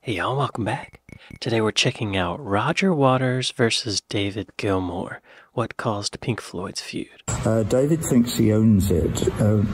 Hey y'all, welcome back. Today we're checking out Roger Waters versus David Gilmour. What caused Pink Floyd's feud? David thinks he owns it.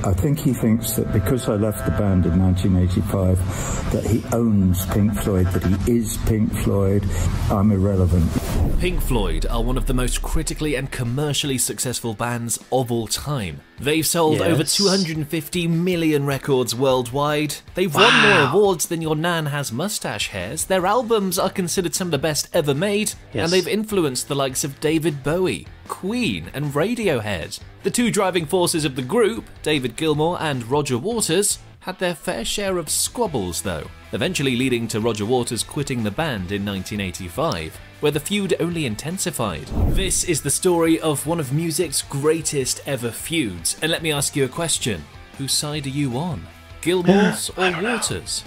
I think he thinks that because I left the band in 1985, that he owns Pink Floyd, that he is Pink Floyd. I'm irrelevant. Pink Floyd are one of the most critically and commercially successful bands of all time. They've sold over 250 million records worldwide. They've won more awards than your nan has mustache hairs. Their albums are considered some of the best ever made, and they've influenced the likes of David Bowie, Queen, and Radiohead. The two driving forces of the group, David Gilmour and Roger Waters, had their fair share of squabbles though, eventually leading to Roger Waters quitting the band in 1985, where the feud only intensified. This is the story of one of music's greatest ever feuds, and let me ask you a question. Whose side are you on? Gilmour's or Waters?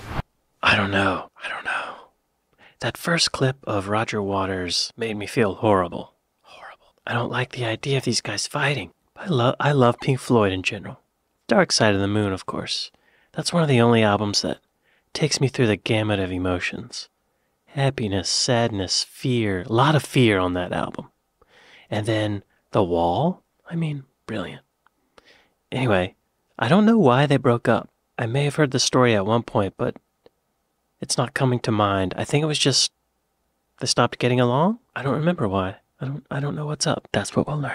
I don't know. That first clip of Roger Waters made me feel horrible. I don't like the idea of these guys fighting. I love Pink Floyd in general. Dark Side of the Moon, of course. That's one of the only albums that takes me through the gamut of emotions. Happiness, sadness, fear. A lot of fear on that album. And then The Wall. I mean, brilliant. Anyway, I don't know why they broke up. I may have heard the story at one point, but it's not coming to mind. I think it was just they stopped getting along. I don't remember why. I don't know what's up. That's what we'll learn.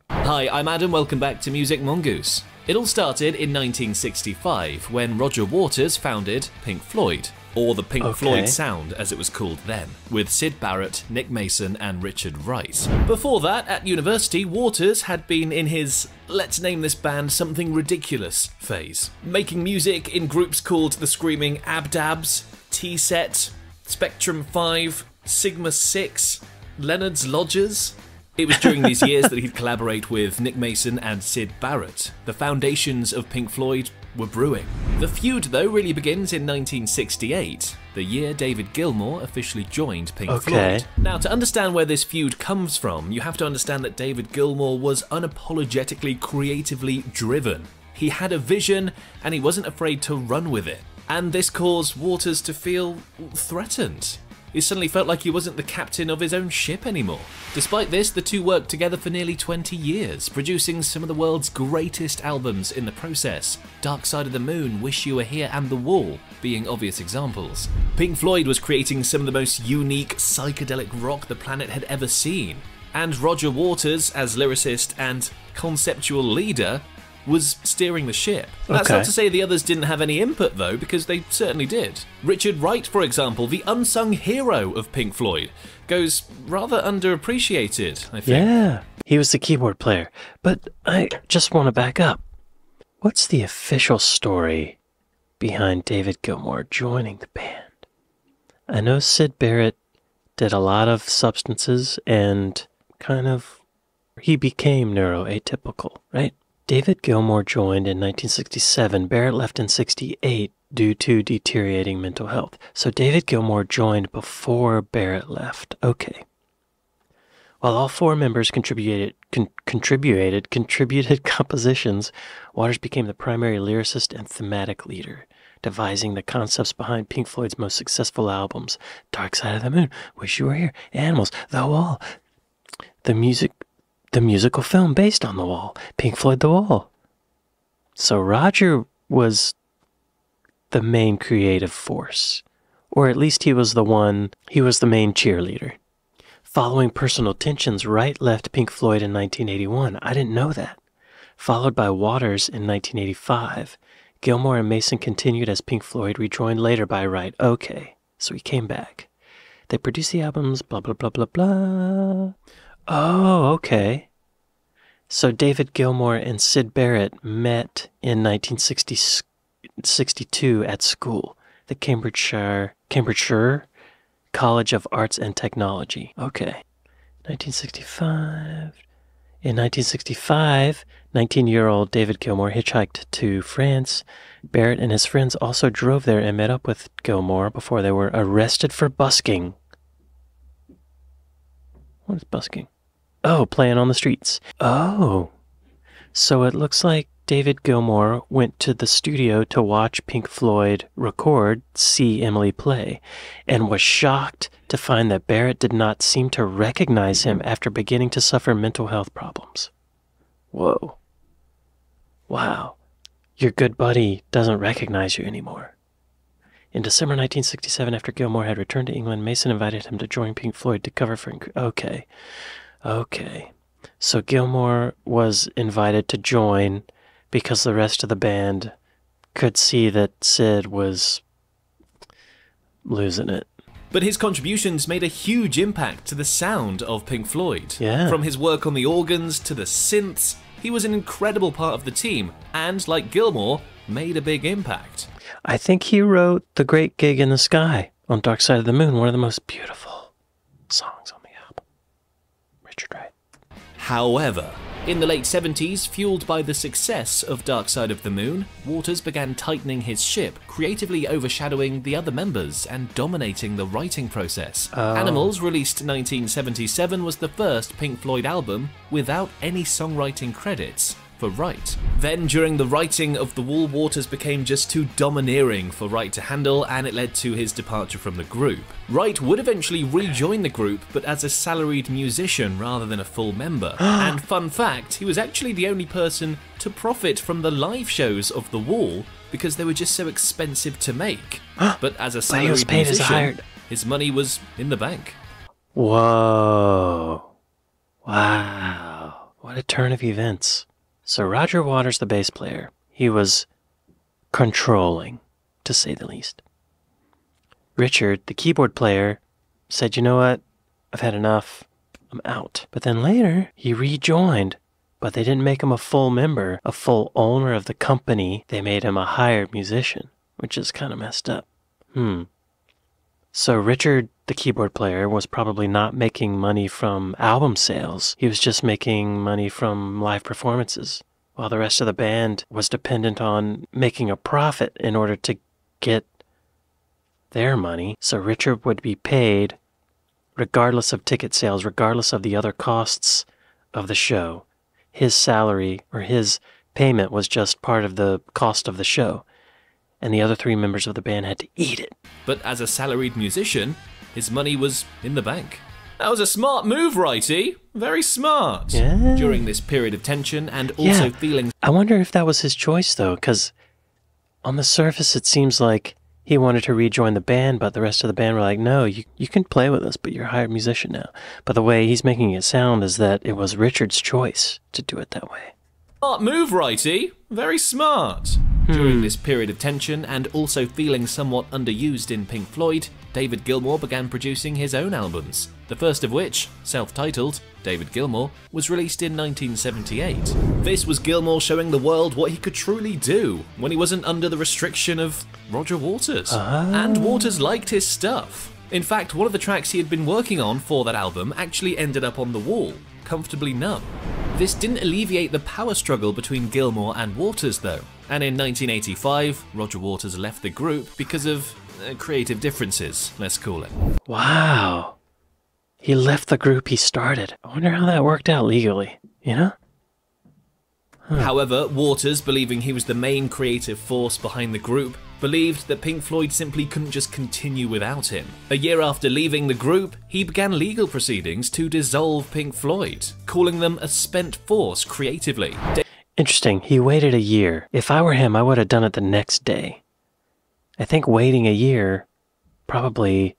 Hi, I'm Adam, welcome back to Music Mongoose. It all started in 1965 when Roger Waters founded Pink Floyd, or the Pink Floyd Sound as it was called then, with Syd Barrett, Nick Mason and Richard Wright. Before that, at university, Waters had been in his let's name this band something ridiculous phase, making music in groups called the Screaming Abdabs, T-Set, Spectrum 5, Sigma 6, Leonard's Lodgers. It was during these years that he'd collaborate with Nick Mason and Syd Barrett. The foundations of Pink Floyd were brewing. The feud, though, really begins in 1968, the year David Gilmour officially joined Pink Floyd. Now, to understand where this feud comes from, you have to understand that David Gilmour was unapologetically creatively driven. He had a vision, and he wasn't afraid to run with it. And this caused Waters to feel threatened. He suddenly felt like he wasn't the captain of his own ship anymore. Despite this, the two worked together for nearly 20 years, producing some of the world's greatest albums in the process. Dark Side of the Moon, Wish You Were Here and The Wall being obvious examples. Pink Floyd was creating some of the most unique psychedelic rock the planet had ever seen. And Roger Waters, as lyricist and conceptual leader, was steering the ship. That's not to say the others didn't have any input though, because they certainly did. Richard Wright, for example, the unsung hero of Pink Floyd, goes rather underappreciated, I think. Yeah, he was the keyboard player. But I just want to back up. What's the official story behind David Gilmour joining the band? I know Syd Barrett did a lot of substances and he became neuroatypical, right? David Gilmour joined in 1967. Barrett left in 68 due to deteriorating mental health. So David Gilmour joined before Barrett left. Okay. While all four members contributed compositions, Waters became the primary lyricist and thematic leader, devising the concepts behind Pink Floyd's most successful albums: Dark Side of the Moon, Wish You Were Here, Animals, The Wall, the musical film based on The Wall, Pink Floyd The Wall. So Roger was the main creative force, or at least he was the main cheerleader. Following personal tensions, Wright left Pink Floyd in 1981. I didn't know that. Followed by Waters in 1985. Gilmour and Mason continued as Pink Floyd, rejoined later by Wright. Okay, so he came back. They produced the albums, blah, blah, blah, blah, blah. Oh, okay. So David Gilmour and Syd Barrett met in 1962 at school, the Cambridgeshire College of Arts and Technology. Okay. 1965. In 1965, 19-year-old David Gilmour hitchhiked to France. Barrett and his friends also drove there and met up with Gilmour before they were arrested for busking. What is busking? Oh, playing on the streets. Oh. So it looks like David Gilmour went to the studio to watch Pink Floyd record See Emily Play and was shocked to find that Barrett did not seem to recognize him after beginning to suffer mental health problems. Whoa. Wow. Your good buddy doesn't recognize you anymore. In December 1967, after Gilmour had returned to England, Mason invited him to join Pink Floyd to cover for... Okay. So Gilmour was invited to join because the rest of the band could see that Sid was losing it. But his contributions made a huge impact to the sound of Pink Floyd. Yeah. From his work on the organs to the synths, he was an incredible part of the team and, like Gilmour, made a big impact. I think he wrote The Great Gig in the Sky on Dark Side of the Moon, one of the most beautiful songs on the album. Richard Wright. However, in the late 70s, fueled by the success of Dark Side of the Moon, Waters began tightening his ship, creatively overshadowing the other members and dominating the writing process. Animals, released in 1977, was the first Pink Floyd album without any songwriting credits for Wright. Then, during the writing of The Wall, Waters became just too domineering for Wright to handle, and it led to his departure from the group. Wright would eventually rejoin the group, but as a salaried musician rather than a full member. And fun fact, he was actually the only person to profit from the live shows of The Wall because they were just so expensive to make. But as a salaried musician, his money was in the bank. Whoa. Wow. What a turn of events. So Roger Waters, the bass player, he was controlling, to say the least. Richard, the keyboard player, said, you know what, I've had enough, I'm out. But then later, he rejoined, but they didn't make him a full member, a full owner of the company. They made him a hired musician, which is kind of messed up. So Richard, the keyboard player, was probably not making money from album sales. He was just making money from live performances, while the rest of the band was dependent on making a profit in order to get their money. So Richard would be paid regardless of ticket sales, regardless of the other costs of the show. His salary or his payment was just part of the cost of the show, and the other three members of the band had to eat it. But as a salaried musician, his money was in the bank. That was a smart move, Righty. Very smart. Yeah. During this period of tension and also feeling... I wonder if that was his choice, though, because on the surface it seems like he wanted to rejoin the band, but the rest of the band were like, no, you can play with us, but you're a hired musician now. But the way he's making it sound is that it was Richard's choice to do it that way. Smart move, Righty. Very smart. During this period of tension and also feeling somewhat underused in Pink Floyd, David Gilmour began producing his own albums, the first of which, self-titled David Gilmour, was released in 1978. This was Gilmour showing the world what he could truly do when he wasn't under the restriction of Roger Waters. And Waters liked his stuff. In fact, one of the tracks he had been working on for that album actually ended up on The Wall, Comfortably Numb. This didn't alleviate the power struggle between Gilmour and Waters, though, and in 1985, Roger Waters left the group because of creative differences, let's call it. Wow. He left the group he started. I wonder how that worked out legally, you know? However, Waters, believing he was the main creative force behind the group, believed that Pink Floyd simply couldn't just continue without him. A year after leaving the group, he began legal proceedings to dissolve Pink Floyd, calling them a spent force creatively. Interesting. He waited a year. If I were him, I would have done it the next day. I think waiting a year probably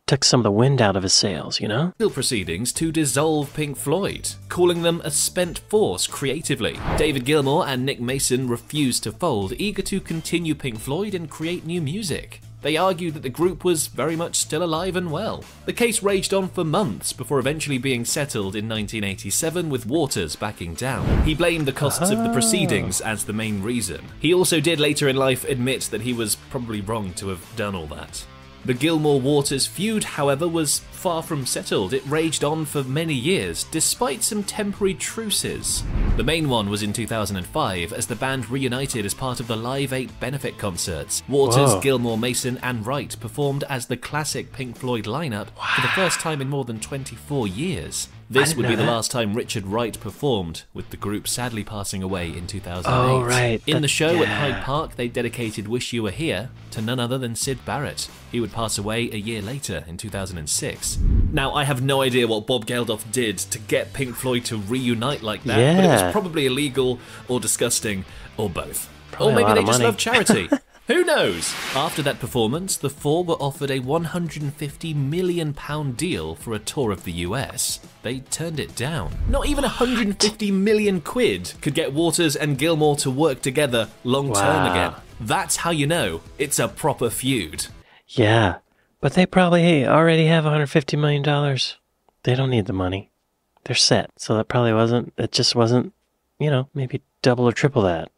took some of the wind out of his sails, you know? Legal proceedings to dissolve Pink Floyd, calling them a spent force creatively. David Gilmour and Nick Mason refused to fold, eager to continue Pink Floyd and create new music. They argued that the group was very much still alive and well. The case raged on for months before eventually being settled in 1987 with Waters backing down. He blamed the costs of the proceedings as the main reason. He also did later in life admit that he was probably wrong to have done all that. The Gilmour-Waters feud, however, was far from settled. It raged on for many years, despite some temporary truces. The main one was in 2005, as the band reunited as part of the Live 8 benefit concerts. Waters, Gilmour, Mason and Wright performed as the classic Pink Floyd lineup for the first time in more than 24 years. This would be the last time Richard Wright performed, with the group sadly passing away in 2008. Oh, right. In the show at Hyde Park, they dedicated Wish You Were Here to none other than Syd Barrett. He would pass away a year later in 2006. Now, I have no idea what Bob Geldof did to get Pink Floyd to reunite like that, but it was probably illegal or disgusting or both. Probably or maybe they just money. love charity. Who knows? After that performance, the four were offered a £150 million deal for a tour of the US. They turned it down. Not even 150 million quid could get Waters and Gilmour to work together long-term again. That's how you know it's a proper feud. Yeah, but they probably already have $150 million. They don't need the money. They're set, so it just wasn't, you know, maybe double or triple that.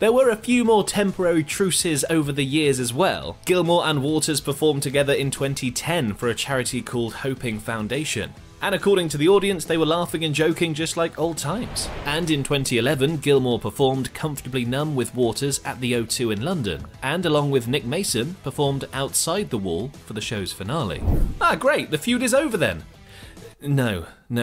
There were a few more temporary truces over the years as well. Gilmour and Waters performed together in 2010 for a charity called Hoping Foundation. And according to the audience, they were laughing and joking just like old times. And in 2011, Gilmour performed Comfortably Numb with Waters at the O2 in London, and along with Nick Mason, performed Outside the Wall for the show's finale. Ah, great, the feud is over then. No. In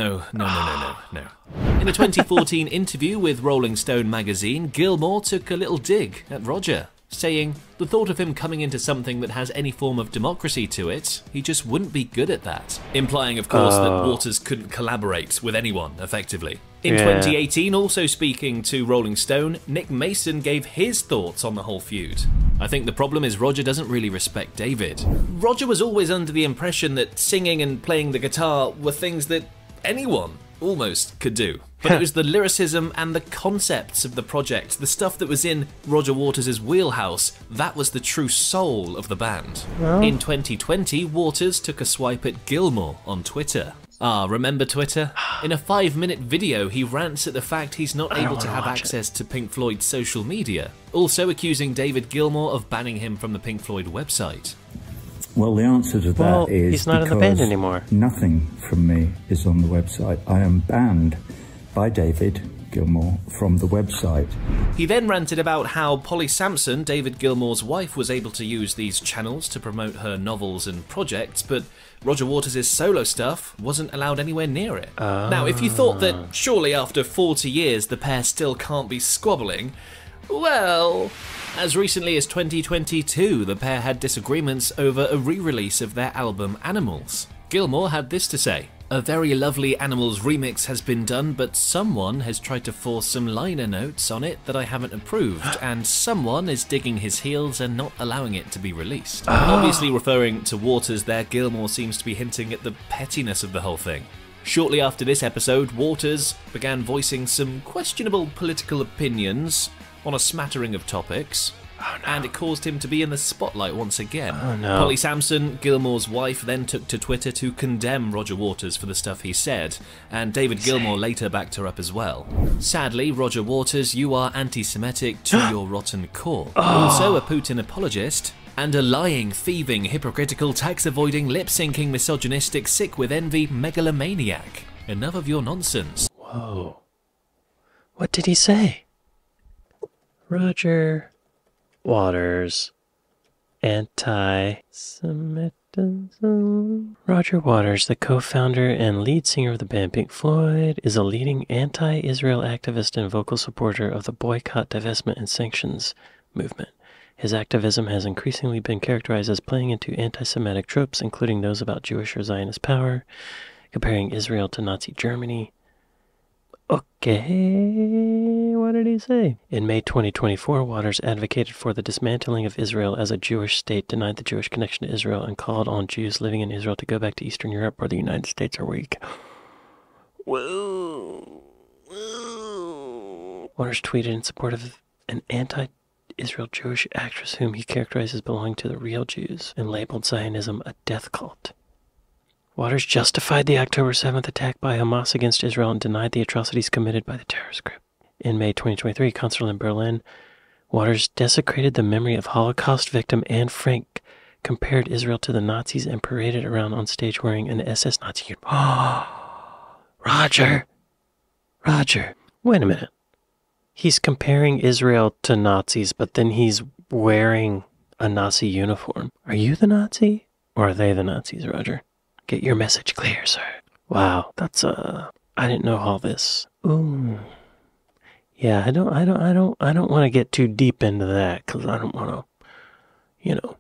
a 2014 interview with Rolling Stone magazine, Gilmour took a little dig at Roger, saying the thought of him coming into something that has any form of democracy to it, he just wouldn't be good at that. Implying, of course, that Waters couldn't collaborate with anyone, effectively. In 2018, also speaking to Rolling Stone, Nick Mason gave his thoughts on the whole feud. I think the problem is Roger doesn't really respect David. Roger was always under the impression that singing and playing the guitar were things that anyone almost could do. But it was the lyricism and the concepts of the project, the stuff that was in Roger Waters' wheelhouse, that was the true soul of the band. In 2020, Waters took a swipe at Gilmour on Twitter. Ah, remember Twitter? In a 5-minute video, he rants at the fact he's not able to have access to Pink Floyd's social media, also accusing David Gilmour of banning him from the Pink Floyd website. Well, the answer to that is he's not in the band anymore. Nothing from me is on the website. I am banned by David Gilmour from the website. He then ranted about how Polly Sampson, David Gilmour's wife, was able to use these channels to promote her novels and projects, but Roger Waters' solo stuff wasn't allowed anywhere near it. Now, if you thought that surely after 40 years the pair still can't be squabbling, well, as recently as 2022, the pair had disagreements over a re-release of their album Animals. Gilmour had this to say: "A very lovely Animals remix has been done, but someone has tried to force some liner notes on it that I haven't approved, and someone is digging his heels and not allowing it to be released." Obviously referring to Waters there, Gilmour seems to be hinting at the pettiness of the whole thing. Shortly after this episode, Waters began voicing some questionable political opinions on a smattering of topics, and it caused him to be in the spotlight once again. Polly Sampson, Gilmour's wife, then took to Twitter to condemn Roger Waters for the stuff he said, and David Gilmour later backed her up as well. Sadly, Roger Waters, you are anti-Semitic to your rotten core. Also a Putin apologist, and a lying, thieving, hypocritical, tax-avoiding, lip-syncing, misogynistic, sick with envy, megalomaniac. Enough of your nonsense. Whoa. What did he say? Roger Waters, anti-Semitism. Roger Waters, the co-founder and lead singer of the band Pink Floyd, is a leading anti-Israel activist and vocal supporter of the boycott, divestment, and sanctions movement. His activism has increasingly been characterized as playing into anti-Semitic tropes, including those about Jewish or Zionist power, comparing Israel to Nazi Germany. Okay, what did he say? In May 2024, Waters advocated for the dismantling of Israel as a Jewish state, denied the Jewish connection to Israel, and called on Jews living in Israel to go back to Eastern Europe or the United States or weak. Whoa. Waters tweeted in support of an anti-Israel Jewish actress whom he characterized as belonging to the real Jews and labeled Zionism a death cult. Waters justified the October 7th attack by Hamas against Israel and denied the atrocities committed by the terrorist group. In May 2023, concert in Berlin, Waters desecrated the memory of Holocaust victim Anne Frank, compared Israel to the Nazis, and paraded around on stage wearing an SS Nazi uniform. Oh, Roger! Wait a minute. He's comparing Israel to Nazis, but then he's wearing a Nazi uniform. Are you the Nazi, or are they the Nazis, Roger? Get your message clear, sir. Wow, that's I didn't know all this. Ooh. Yeah, I don't want to get too deep into that, because I don't want to, you know.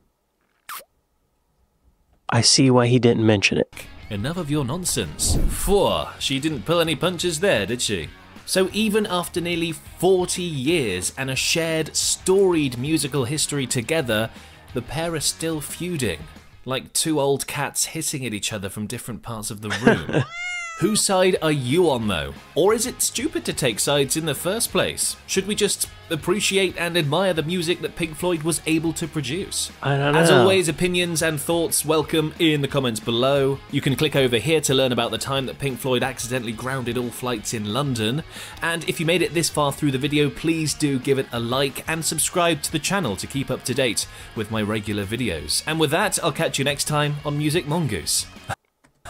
I see why he didn't mention it. Enough of your nonsense. Phew, she didn't pull any punches there, did she? So even after nearly 40 years and a shared, storied musical history together, the pair are still feuding, like two old cats hissing at each other from different parts of the room. Whose side are you on though? Or is it stupid to take sides in the first place? Should we just appreciate and admire the music that Pink Floyd was able to produce? I don't know. As always, opinions and thoughts welcome in the comments below. You can click over here to learn about the time that Pink Floyd accidentally grounded all flights in London. And if you made it this far through the video, please do give it a like and subscribe to the channel to keep up to date with my regular videos. And with that, I'll catch you next time on Music Mongoose.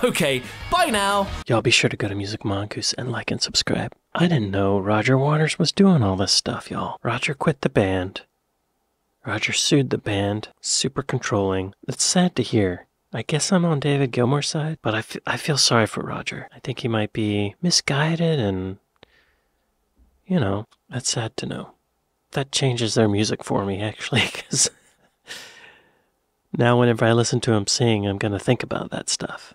Okay, bye now! Y'all be sure to go to Music Mongoose and like and subscribe. I didn't know Roger Waters was doing all this stuff, y'all. Roger quit the band. Roger sued the band. Super controlling. It's sad to hear. I guess I'm on David Gilmour's side, but I feel sorry for Roger. I think he might be misguided and, you know, that's sad to know. That changes their music for me, actually, because now whenever I listen to him sing, I'm going to think about that stuff.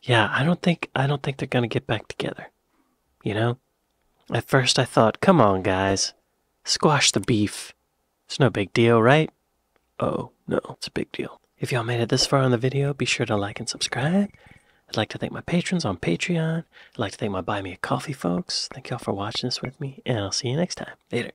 Yeah, I don't think they're gonna get back together. You know? At first I thought, come on guys, squash the beef. It's no big deal, right? Oh, no, it's a big deal. If y'all made it this far in the video, be sure to like and subscribe. I'd like to thank my patrons on Patreon. I'd like to thank my Buy Me a Coffee folks. Thank y'all for watching this with me, and I'll see you next time. Later.